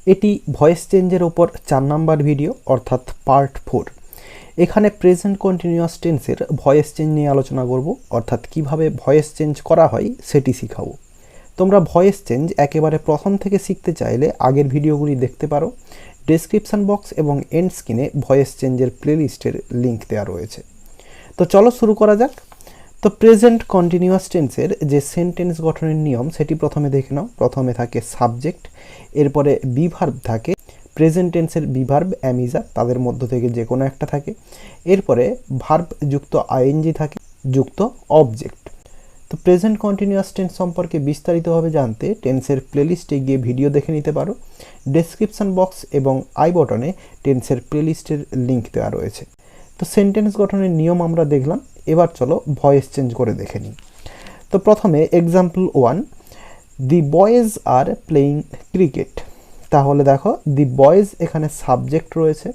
এটি ভয়েস চেঞ্জের ওপর 4 নাম্বার ভিডিও অর্থাৎ পার্ট 4। এখানে প্রেজেন্ট কন্টিনিউয়াস টেন্সের ভয়েস চেঞ্জ নিয়ে আলোচনা করব, অর্থাৎ কিভাবে ভয়েস চেঞ্জ করা হয় সেটি শেখাবো। তোমরা ভয়েস চেঞ্জ একেবারে প্রথম থেকে শিখতে চাইলে আগের ভিডিওগুলি দেখতে পারো। ডেসক্রিপশন বক্স এবং এন্ড স্ক্রিনে ভয়েস চেঞ্জের প্লেলিস্টের লিঙ্ক দেওয়া রয়েছে। তো চলো শুরু করা যাক। তো প্রেজেন্ট কন্টিনিউয়াস টেন্সের যে সেন্টেন্স গঠনের নিয়ম সেটি প্রথমে দেখে নাও। প্রথমে থাকে সাবজেক্ট, এরপরে বিভার্ব থাকে, প্রেজেন্ট টেন্সের বিভার্ব অ্যামিজা তাদের মধ্য থেকে যে কোনো একটা থাকে, এরপরে ভার্ব যুক্ত আইএনজি থাকে যুক্ত অবজেক্ট। তো প্রেজেন্ট কন্টিনিউয়াস টেন্স সম্পর্কে বিস্তারিতভাবে জানতে টেন্সের প্লেলিস্টে গিয়ে ভিডিও দেখে নিতে পারো। ডেসক্রিপশন বক্স এবং আই বটনে টেন্সের প্লেলিস্টের লিঙ্ক দেওয়া রয়েছে। তো সেন্টেন্স গঠনের নিয়ম আমরা দেখলাম, এবার চলো ভয়েস চেঞ্জ করে দেখে নিই। তো প্রথমে example 1, the boys are playing cricket. তাহলে দেখো দি বয়েজ এখানে সাবজেক্ট রয়েছে,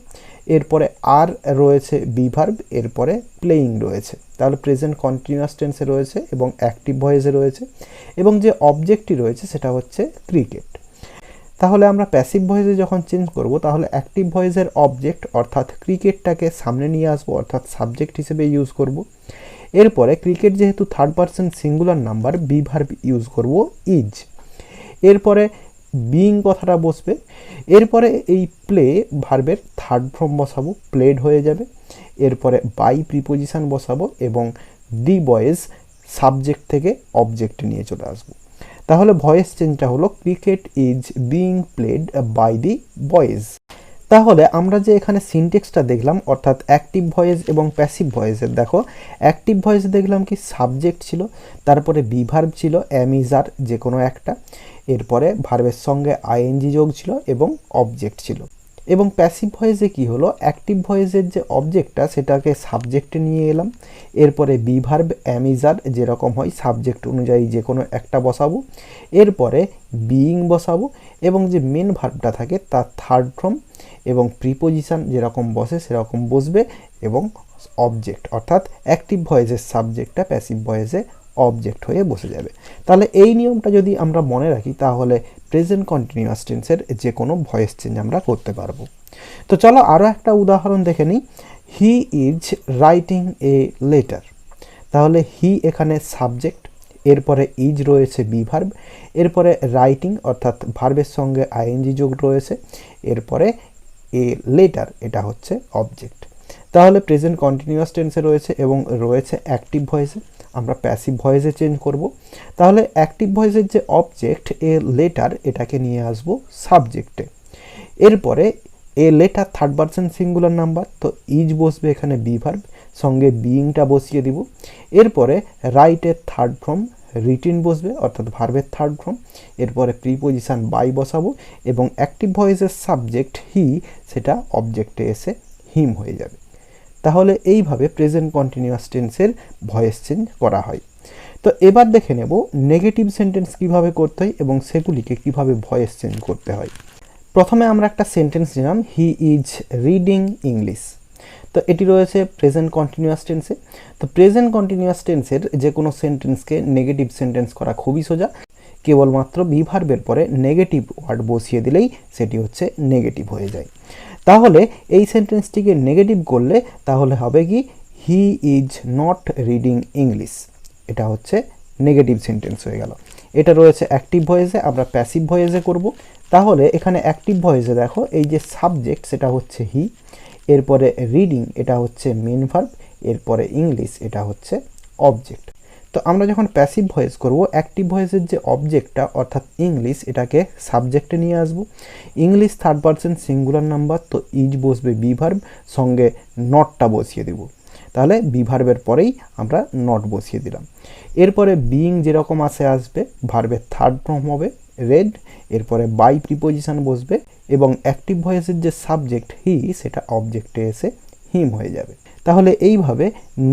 এরপরে আর রয়েছে বিভার্ব, এরপরে প্লেয়িং রয়েছে। তাহলে প্রেজেন্ট কন্টিনিউয়াস টেন্সে রয়েছে এবং অ্যাক্টিভ ভয়েসে রয়েছে, এবং যে অবজেক্টটি রয়েছে সেটা হচ্ছে ক্রিকেট। তাহলে আমরা প্যাসিভ ভয়েসে যখন চেঞ্জ করব তাহলে অ্যাক্টিভ ভয়েসের অবজেক্ট অর্থাৎ ক্রিকেটটাকে সামনে নিয়ে আসবো, অর্থাৎ সাবজেক্ট হিসেবে ইউজ করব। এরপরে ক্রিকেট যেহেতু third person singular number, be verb use করব ইজ। এরপরে বিইং কথাটা বসবে, এরপরে এই প্লে ভার্বের থার্ড ফর্ম বসাবো, প্লেড হয়ে যাবে। এরপরে বাই প্রিপোজিশন বসাবো এবং দি বয়েজ সাবজেক্ট থেকে অবজেক্টে নিয়ে চলে আসবো। তাহলে ভয়েস চেঞ্জটা হলো cricket is being played by the boys. তাহলে আমরা যে এখানে সিনটেক্সটা দেখলাম অর্থাৎ অ্যাক্টিভ ভয়েস এবং প্যাসিভ ভয়েসের, দেখো অ্যাক্টিভ ভয়েসে দেখলাম কি সাবজেক্ট ছিল, তারপরে বিভার্ব ছিল অ্যামিজার যে কোনো একটা, এরপরে ভার্বের সঙ্গে আইএনজি যোগ ছিল এবং অবজেক্ট ছিল। এবং প্যাসিভ ভয়েসে কি হলো, অ্যাক্টিভ ভয়েসের যে অবজেক্টটা সেটাকে সাবজেক্টে নিয়ে এলাম, এরপরে বিভার্ব অ্যামিজার যেরকম হয় সাবজেক্ট অনুযায়ী যে কোনো একটা বসাবো, এরপরে বিইং বসাবো এবং যে মেন ভার্বটা থাকে তার থার্ড ফর্ম এবং প্রিপোজিশন যেরকম বসে সেরকম বসবে এবং অবজেক্ট অর্থাৎ অ্যাক্টিভ ভয়েসের সাবজেক্টটা প্যাসিভ ভয়েসে অবজেক্ট হয়ে বসে যাবে। তাহলে এই নিয়মটা যদি আমরা মনে রাখি তাহলে প্রেজেন্ট কন্টিনিউয়াস টেন্সের যে কোনো ভয়েস চেঞ্জ আমরা করতে পারবো। তো চলো আরও একটা উদাহরণ দেখে নিই। He is writing a letter. তাহলে হি এখানে সাবজেক্ট, এরপরে ইজ রয়েছে বিভার্ব, এরপরে রাইটিং অর্থাৎ ভার্বের সঙ্গে আইএনজি যোগ রয়েছে, এরপরে এ লেটার এটা হচ্ছে অবজেক্ট। তাহলে প্রেজেন্ট কন্টিনিউয়াস টেন্সে রয়েছে এবং রয়েছে অ্যাক্টিভ ভয়েসে, আমরা প্যাসিভ ভয়েসে চেঞ্জ করব। তাহলে অ্যাক্টিভ ভয়েসের যে অবজেক্ট এ লেটার এটাকে নিয়ে আসব সাবজেক্টে। এরপরে a letter third person singular number, তো ইজ বসবে এখানে বিভার্ব, সঙ্গে বিইংটা বসিয়ে দিব। এরপরে রাইটের থার্ড ফর্ম রিটিন বসবে অর্থাৎ ভার্বের থার্ড ফর্ম, এরপরে প্রিপোজিশন বাই বসাবো এবং অ্যাক্টিভ ভয়েসের সাবজেক্ট হি সেটা অবজেক্টে এসে হিম হয়ে যাবে। তাহলে এইভাবে প্রেজেন্ট কন্টিনিউয়াস টেন্সের ভয়েস চেঞ্জ করা হয়। তো এবার দেখে নেব নেগেটিভ সেন্টেন্স কিভাবে করতে হয় এবং সেগুলিকে কিভাবে ভয়েস চেঞ্জ করতে হয়। প্রথমে আমরা একটা সেন্টেন্স নিলাম, হি ইজ রিডিং ইংলিশ। তো এটি রয়েছে প্রেজেন্ট কন্টিনিউয়াস টেন্সে। তো প্রেজেন্ট কন্টিনিউয়াস টেন্সের যে কোনো সেন্টেন্সকে নেগেটিভ সেন্টেন্স করা খুবই সোজা, কেবলমাত্র বিভার্বের পরে নেগেটিভ ওয়ার্ড বসিয়ে দিলেই সেটি হচ্ছে নেগেটিভ হয়ে যায়। তাহলে এই সেন্টেন্সটিকে নেগেটিভ করলে তাহলে হবে কি, he is not reading English, এটা হচ্ছে নেগেটিভ সেন্টেন্স হয়ে গেল। এটা রয়েছে অ্যাক্টিভ ভয়েসে, আমরা প্যাসিভ ভয়েসে করব। তাহলে এখানে অ্যাক্টিভ ভয়েসে দেখো এই যে সাবজেক্ট সেটা হচ্ছে হি, এরপরে রিডিং এটা হচ্ছে মেন ভার্ব, এরপরে ইংলিশ এটা হচ্ছে অবজেক্ট। তো আমরা যখন প্যাসিভ ভয়েস করব অ্যাক্টিভ ভয়েসের যে অবজেক্টটা অর্থাৎ ইংলিশ এটাকে সাবজেক্টে নিয়ে আসব। English third person singular number, তো ইজ বসবে বিভার্ব, সঙ্গে নটটা বসিয়ে দেব। তাহলে বিভার্বের পরেই আমরা নট বসিয়ে দিলাম। এরপরে বিইং যেরকম আসবে ভার্বের থার্ড ফর্ম হবে রেড, এরপরে বাই প্রিপোজিশন বসবে এবং অ্যাক্টিভ ভয়েসের যে সাবজেক্ট হি সেটা অবজেক্টে এসে হিম হয়ে যাবে। তাহলে এইভাবে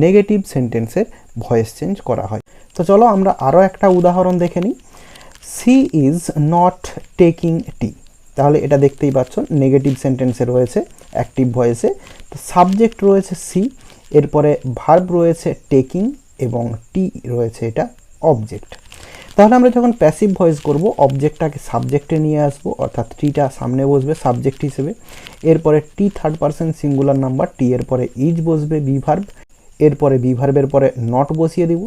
নেগেটিভ সেন্টেন্সের ভয়েস চেঞ্জ করা হয়। তো চলো আমরা আরও একটা উদাহরণ দেখে নিই। She is not taking tea. তাহলে এটা দেখতেই পাচ্ছ নেগেটিভ সেন্টেন্সে রয়েছে অ্যাক্টিভ ভয়েসে। তো সাবজেক্ট রয়েছে সি, এরপরে ভার্ব রয়েছে টেকিং এবং টি রয়েছে এটা অবজেক্ট। তাহলে আমরা যখন প্যাসিভ ভয়েস করব অবজেক্টটাকে সাবজেক্টে নিয়ে আসবো, অর্থাৎ টিটা সামনে বসবে সাবজেক্ট হিসেবে। এরপরে টি থার্ড পারসন সিঙ্গুলার নাম্বার, টি এর পরে ইজ বসবে বি ভার্ব, এরপরে বি ভার্বের পরে নট বসিয়ে দিব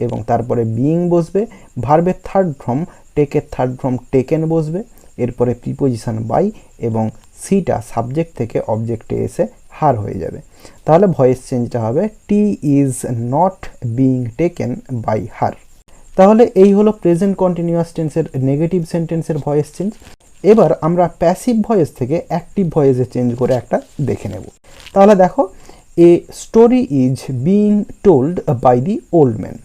এবং তারপরে বিইং বসবে, ভার্বের থার্ড ফর্ম টেকের থার্ড ফর্ম টেকেন বসবে, এরপরে প্রিপোজিশন বাই এবং সিটা সাবজেক্ট থেকে অবজেক্টে এসে হার হয়ে যাবে। তাহলে ভয়েস চেঞ্জটা হবে it is not being taken by her. তাহলে এই হলো প্রেজেন্ট কন্টিনিউয়াস টেন্সের নেগেটিভ সেন্টেন্সের ভয়েস চেঞ্জ। এবার আমরা প্যাসিভ ভয়েস থেকে অ্যাক্টিভ ভয়েসে চেঞ্জ করে একটা দেখে নেব। তাহলে দেখো, a story is being told by the old man.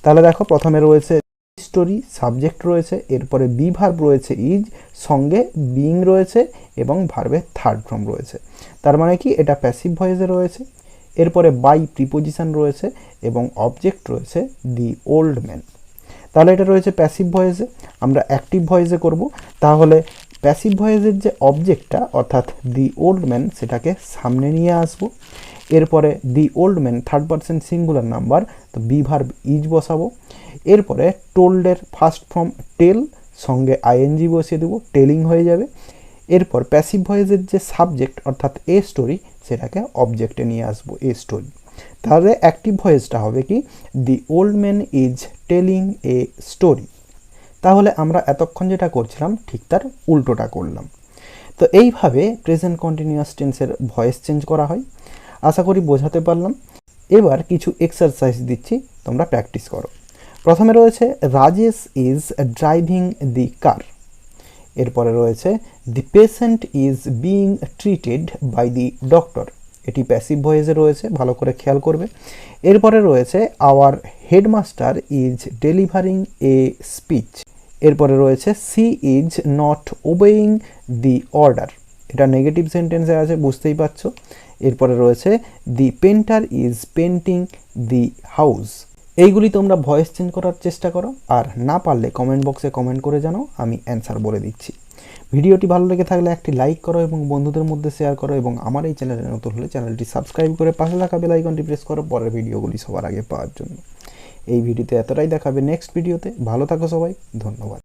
তাহলে দেখো প্রথমে রয়েছে স্টোরি, সাবজেক্ট রয়েছে, এরপরে বি ভার্ব রয়েছে ইজ, সঙ্গে বিইং রয়েছে এবং ভার্বের থার্ড ফর্ম রয়েছে। তার মানে কি এটা প্যাসিভ ভয়েসে রয়েছে। এরপরে বাই প্রিপোজিশন রয়েছে এবং অবজেক্ট রয়েছে দি ওল্ড ম্যান। তাহলে এটা রয়েছে প্যাসিভ ভয়েসে। আমরা অ্যাক্টিভ ভয়েসে করব। তাহলে প্যাসিভ ভয়েসের যে অবজেক্টটা অর্থাৎ দি ওল্ড ম্যান সেটাকে সামনে নিয়ে আসব। এরপরে দি old man third person singular number, তো বি ভার্ব ইজ বসাবো। এরপরে টোল্ডের ফার্স্ট ফর্ম টেল, সঙ্গে আইএনজি বসিয়ে দেবো, টেলিং হয়ে যাবে। এরপর প্যাসিভ ভয়েসের যে সাবজেক্ট অর্থাৎ এ স্টোরি সেটাকে অবজেক্টে নিয়ে আসবো, এ স্টোরি। তাহলে অ্যাক্টিভ ভয়েসটা হবে কি, দি old man is telling a story. তাহলে আমরা এতক্ষণ যেটা করছিলাম ঠিক তার উল্টোটা করলাম। তো এইভাবে প্রেজেন্ট কন্টিনিউয়াস টেন্সের ভয়েস চেঞ্জ করা হয়। আশা করি বোঝাতে পারলাম। এবার কিছু এক্সারসাইজ দিচ্ছি, তোমরা প্র্যাকটিস করো। প্রথমে রয়েছে Rajesh is driving the car. এরপরে রয়েছে the patient is being treated by the doctor. এটি প্যাসিভ ভয়েসে রয়েছে, ভালো করে খেয়াল করবে। এরপরে রয়েছে our headmaster is delivering a speech. এরপরে রয়েছে she is not obeying the order. এটা নেগেটিভ সেন্টেন্সে আছে, বুঝতেই পারছো। এরপরে রয়েছে the painter is painting the house. এইগুলি তোমরা ভয়েস চেঞ্জ করার চেষ্টা করো, আর না পারলে কমেন্ট বক্সে কমেন্ট করে জানাও, আমি অ্যান্সার বলে দিচ্ছি। ভিডিওটি ভালো লেগে থাকলে একটি লাইক করো এবং বন্ধুদের মধ্যে শেয়ার করো, এবং আমার এই চ্যানেলে নতুন হলে চ্যানেলটি সাবস্ক্রাইব করে পাশে থাকা বেল আইকনটি প্রেস করো পরের ভিডিওগুলি সবার আগে পাওয়ার জন্য। এই ভিডিওতে এতটাই, দেখাবে নেক্সট ভিডিওতে। ভালো থাকো সবাই, ধন্যবাদ।